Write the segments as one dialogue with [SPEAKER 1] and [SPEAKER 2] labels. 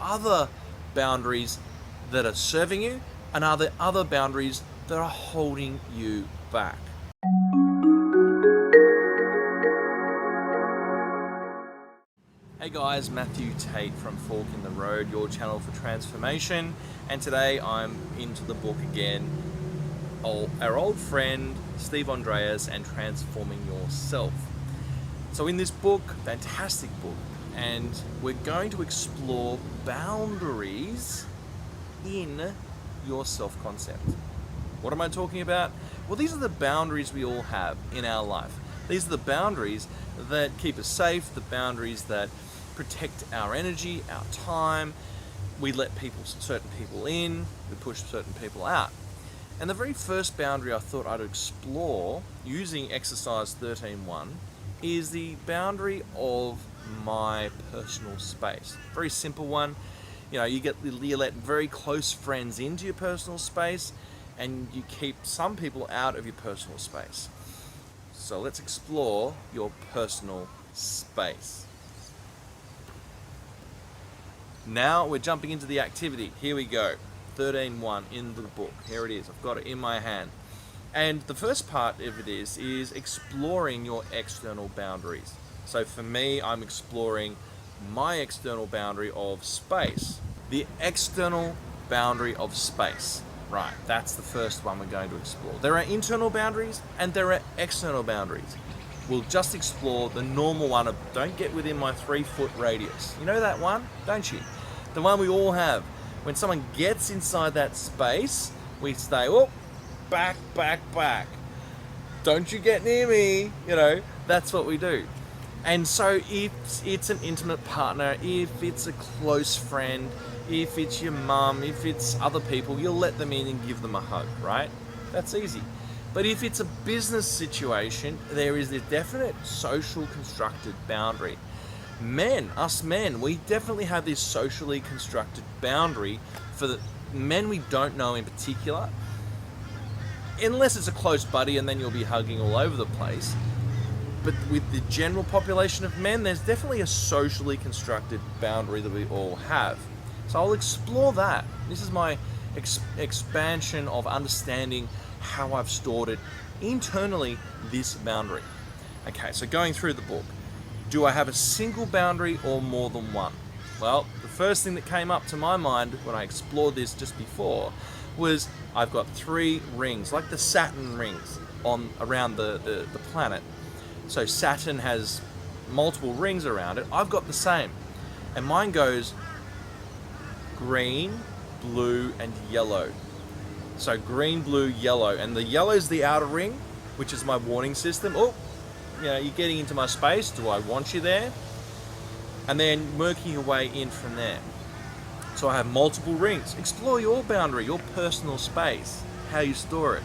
[SPEAKER 1] other boundaries that are serving you, and are there other boundaries that are holding you back? Hey guys, Matthew Tait from Fork in the Road, your channel for transformation, and today I'm into the book again, our old friend Steve Andreas and Transforming Yourself. So in this book, fantastic book, and we're going to explore boundaries in your self-concept. What am I talking about? Well, these are the boundaries we all have in our life. These are the boundaries that keep us safe, the boundaries that protect our energy, our time. We let certain people in, we push certain people out. And the very first boundary I thought I'd explore using exercise 13.1 is the boundary of my personal space. Very simple one. You know, you let very close friends into your personal space, and you keep some people out of your personal space. So let's explore your personal space. Now we're jumping into the activity. Here we go. 13.1 in the book. Here it is. I've got it in my hand. And the first part of it is exploring your external boundaries. So for me, I'm exploring my external boundary of space. The external boundary of space. Right, that's the first one we're going to explore. There are internal boundaries and there are external boundaries. We'll just explore the normal one of don't get within my 3-foot radius. You know that one, don't you? The one we all have. When someone gets inside that space, we say, oh, back, back, back. Don't you get near me. You know, that's what we do. And so if it's an intimate partner, if it's a close friend, if it's your mum, if it's other people, you'll let them in and give them a hug, right? That's easy. But if it's a business situation, there is a definite social constructed boundary. Us men, we definitely have this socially constructed boundary for the men we don't know in particular, unless it's a close buddy and then you'll be hugging all over the place. But with the general population of men, there's definitely a socially constructed boundary that we all have. So I'll explore that. This is my expansion of understanding how I've stored it internally, this boundary. Okay, so going through the book, do I have a single boundary or more than one? Well, the first thing that came up to my mind when I explored this just before was I've got 3 rings, like the Saturn rings around the planet. So Saturn has multiple rings around it. I've got the same. And mine goes green, blue, and yellow. So green, blue, yellow. And the yellow is the outer ring, which is my warning system. Oh, you know, you're getting into my space. Do I want you there? And then working your way in from there. So I have multiple rings. Explore your boundary, your personal space, how you store it.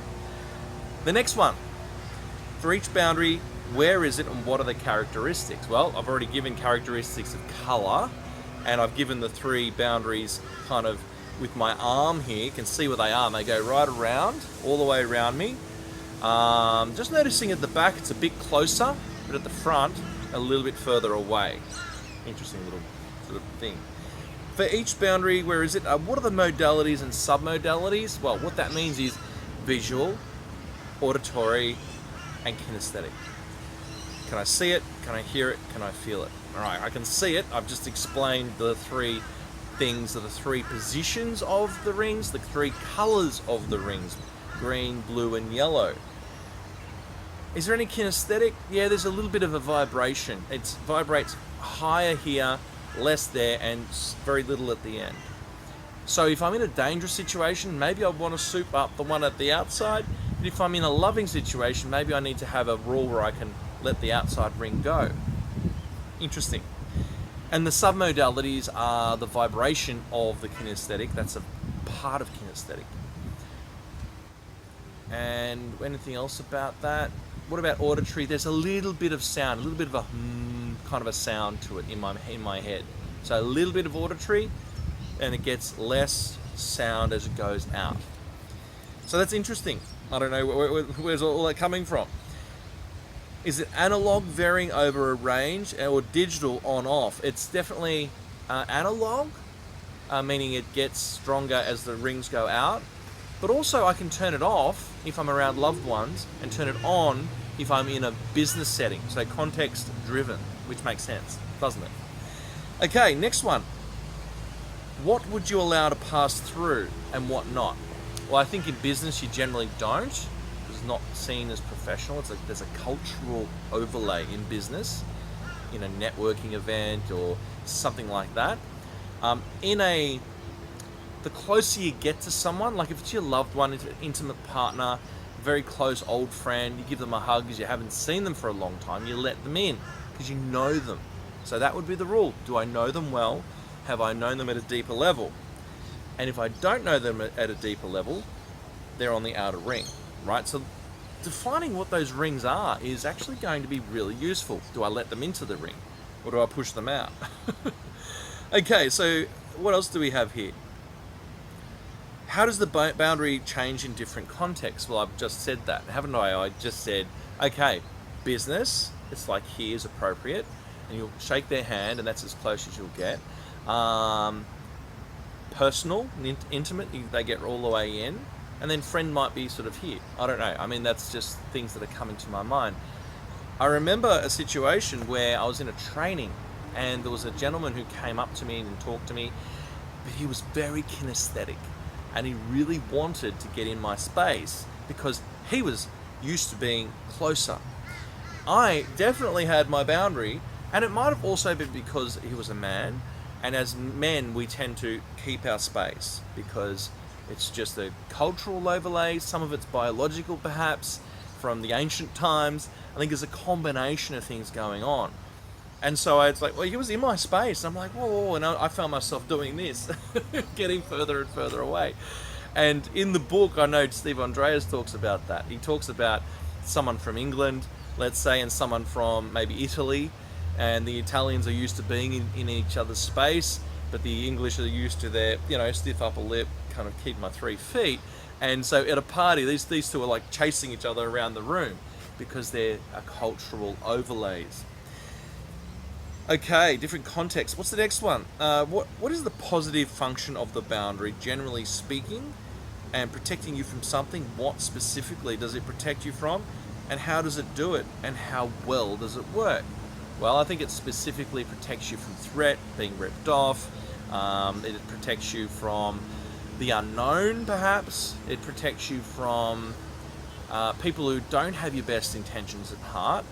[SPEAKER 1] The next one. For each boundary, where is it and what are the characteristics? Well, I've already given characteristics of color, and I've given the 3 boundaries kind of with my arm here. You can see where they are, and they go right around, all the way around me. Just noticing at the back it's a bit closer, but at the front a little bit further away. Interesting little sort of thing. For each boundary, where is it? What are the modalities and submodalities? Well, what that means is visual, auditory, and kinesthetic. Can I see it? Can I hear it? Can I feel it? All right, I can see it. I've just explained the 3 things, the 3 positions of the rings, the 3 colors of the rings, green, blue, and yellow. Is there any kinesthetic? Yeah, there's a little bit of a vibration. It vibrates higher here, less there, and very little at the end. So if I'm in a dangerous situation, maybe I want to soup up the one at the outside. But if I'm in a loving situation, maybe I need to have a rule where I can let the outside ring go. Interesting. And the submodalities are the vibration of the kinesthetic. That's a part of kinesthetic. And anything else about that? What about auditory? There's a little bit of sound, a little bit of a kind of a sound to it in my head. So a little bit of auditory, and it gets less sound as it goes out. So that's interesting. I don't know where's all that coming from. Is it analog varying over a range or digital on off? It's definitely analog. meaning it gets stronger as the rings go out. But also I can turn it off if I'm around loved ones and turn it on if I'm in a business setting. So context driven, which makes sense, doesn't it? Okay, next one. What would you allow to pass through and what not? Well, I think in business you generally don't. It's not seen as professional. It's like there's a cultural overlay in business, in a networking event or something like that. The closer you get to someone, like if it's your loved one, it's an intimate partner, very close old friend, you give them a hug because you haven't seen them for a long time, you let them in because you know them. So that would be the rule. Do I know them well? Have I known them at a deeper level? And if I don't know them at a deeper level, they're on the outer ring, right? So defining what those rings are is actually going to be really useful. Do I let them into the ring or do I push them out? Okay, so what else do we have here? How does the boundary change in different contexts? Well, I've just said that, haven't I? I just said, okay, business, it's like here's appropriate, and you'll shake their hand, and that's as close as you'll get. Personal, intimate, they get all the way in, and then friend might be sort of here. I don't know. I mean, that's just things that are coming to my mind. I remember a situation where I was in a training, and there was a gentleman who came up to me and talked to me, but he was very kinesthetic. And he really wanted to get in my space because he was used to being closer. I definitely had my boundary, and it might have also been because he was a man, and as men we tend to keep our space because it's just a cultural overlay, some of it's biological perhaps, from the ancient times. I think there's a combination of things going on. And so it's like, well, he was in my space. And I'm like, whoa, and I found myself doing this, getting further and further away. And in the book, I know Andreas talks about that. He talks about someone from England, let's say, and someone from maybe Italy. And the Italians are used to being in each other's space, but the English are used to their, stiff upper lip, kind of keep my 3 feet. And so at a party, these two are like chasing each other around the room because they're cultural overlays. Okay, different context. What's the next one? What is the positive function of the boundary, generally speaking, and protecting you from something? What specifically does it protect you from, and how does it do it, and how well does it work? Well, I think it specifically protects you from threat, being ripped off. It protects you from the unknown, perhaps. It protects you from people who don't have your best intentions at heart.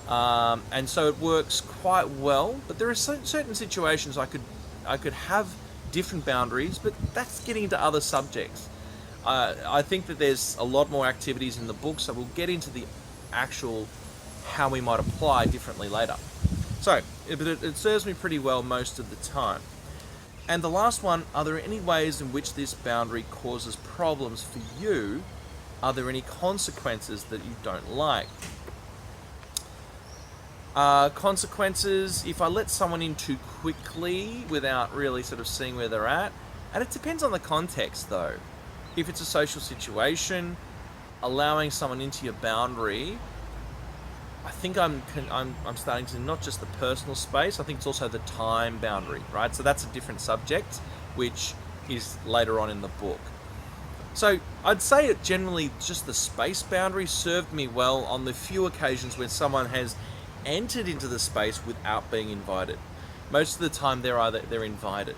[SPEAKER 1] And so it works quite well, but there are certain situations I could have different boundaries, but that's getting into other subjects. I think that there's a lot more activities in the book, so we'll get into the actual how we might apply differently later. So, but it serves me pretty well most of the time. And the last one, are there any ways in which this boundary causes problems for you? Are there any consequences that you don't like? Consequences, if I let someone in too quickly without really sort of seeing where they're at, and it depends on the context though. If it's a social situation, allowing someone into your boundary, I think I'm starting to not just the personal space, I think it's also the time boundary, right? So that's a different subject, which is later on in the book. So I'd say it generally just the space boundary served me well on the few occasions when someone has entered into the space without being invited. Most of the time they're invited.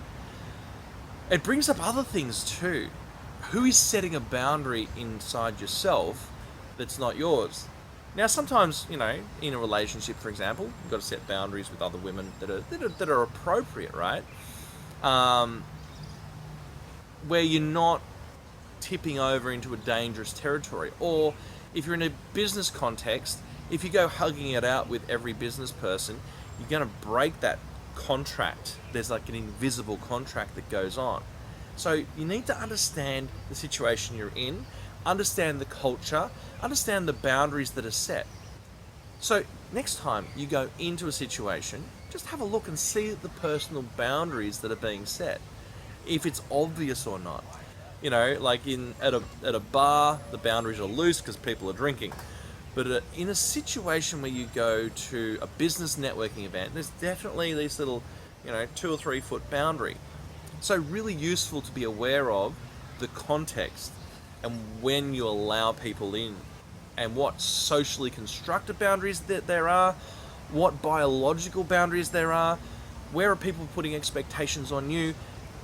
[SPEAKER 1] It brings up other things too. Who is setting a boundary inside yourself that's not yours? Now sometimes, in a relationship, for example, you've got to set boundaries with other women that are appropriate, right? Where you're not tipping over into a dangerous territory. Or if you're in a business context, if you go hugging it out with every business person, you're going to break that contract. There's like an invisible contract that goes on. So you need to understand the situation you're in, understand the culture, understand the boundaries that are set. So next time you go into a situation, just have a look and see the personal boundaries that are being set. If it's obvious or not. Like at a bar, the boundaries are loose because people are drinking. But in a situation where you go to a business networking event, there's definitely these little, 2 or 3 foot boundary. So really useful to be aware of the context and when you allow people in, and what socially constructed boundaries that there are, what biological boundaries there are, where are people putting expectations on you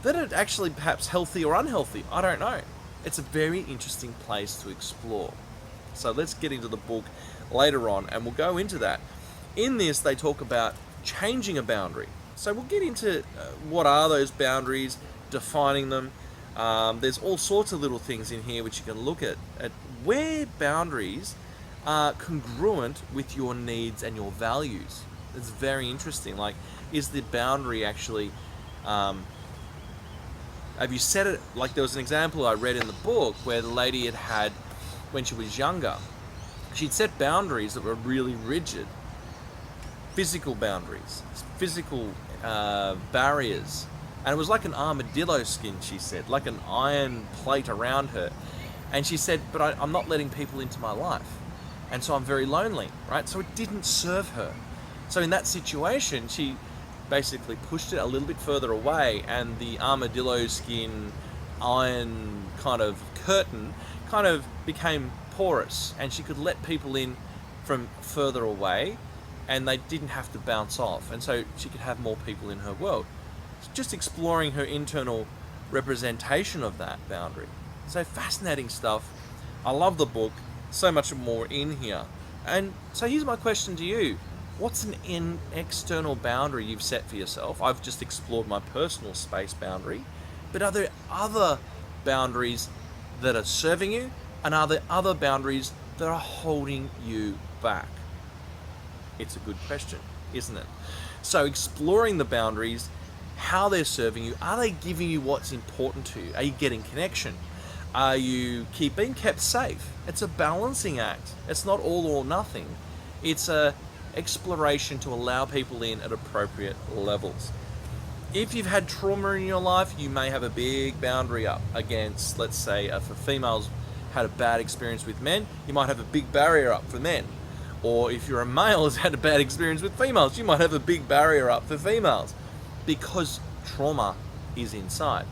[SPEAKER 1] that are actually perhaps healthy or unhealthy. I don't know. It's a very interesting place to explore. So let's get into the book later on, and we'll go into that. In this, they talk about changing a boundary. So we'll get into what are those boundaries, defining them. There's all sorts of little things in here which you can look at where boundaries are congruent with your needs and your values. It's very interesting. Like, is the boundary actually, have you set it, like there was an example I read in the book where the lady had, when she was younger, she'd set boundaries that were really rigid. Physical boundaries, physical barriers. And it was like an armadillo skin, she said, like an iron plate around her. And she said, but I'm not letting people into my life. And so I'm very lonely, right? So it didn't serve her. So in that situation, she basically pushed it a little bit further away, and the armadillo skin iron kind of curtain kind of became porous, and she could let people in from further away, and they didn't have to bounce off, and so she could have more people in her world. Just exploring her internal representation of that boundary. So fascinating stuff. I love the book. So much more in here. And so here's my question to you. What's an external boundary you've set for yourself? I've just explored my personal space boundary. But are there other boundaries that are serving you? And are there other boundaries that are holding you back? It's a good question, isn't it? So exploring the boundaries, how they're serving you. Are they giving you what's important to you? Are you getting connection? Are you being kept safe? It's a balancing act. It's not all or nothing. It's a exploration to allow people in at appropriate levels. If you've had trauma in your life, you may have a big boundary up against, let's say, if a female's had a bad experience with men, you might have a big barrier up for men. Or if you're a male who's had a bad experience with females, you might have a big barrier up for females, because trauma is inside.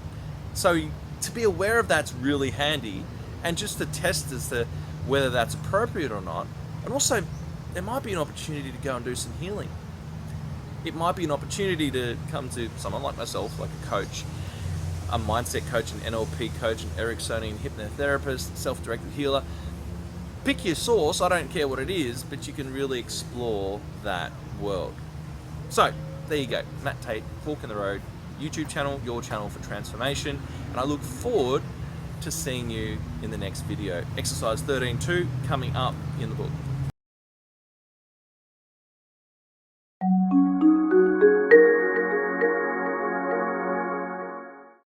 [SPEAKER 1] So to be aware of that's really handy, and just to test as to whether that's appropriate or not. And also, there might be an opportunity to go and do some healing. It might be an opportunity to come to someone like myself, like a coach, a mindset coach, an NLP coach, an Ericksonian hypnotherapist, self-directed healer. Pick your source, I don't care what it is, but you can really explore that world. So, there you go. Matt Tait, Fork in the Road, YouTube channel, your channel for transformation. And I look forward to seeing you in the next video. Exercise 13.2 coming up in the book.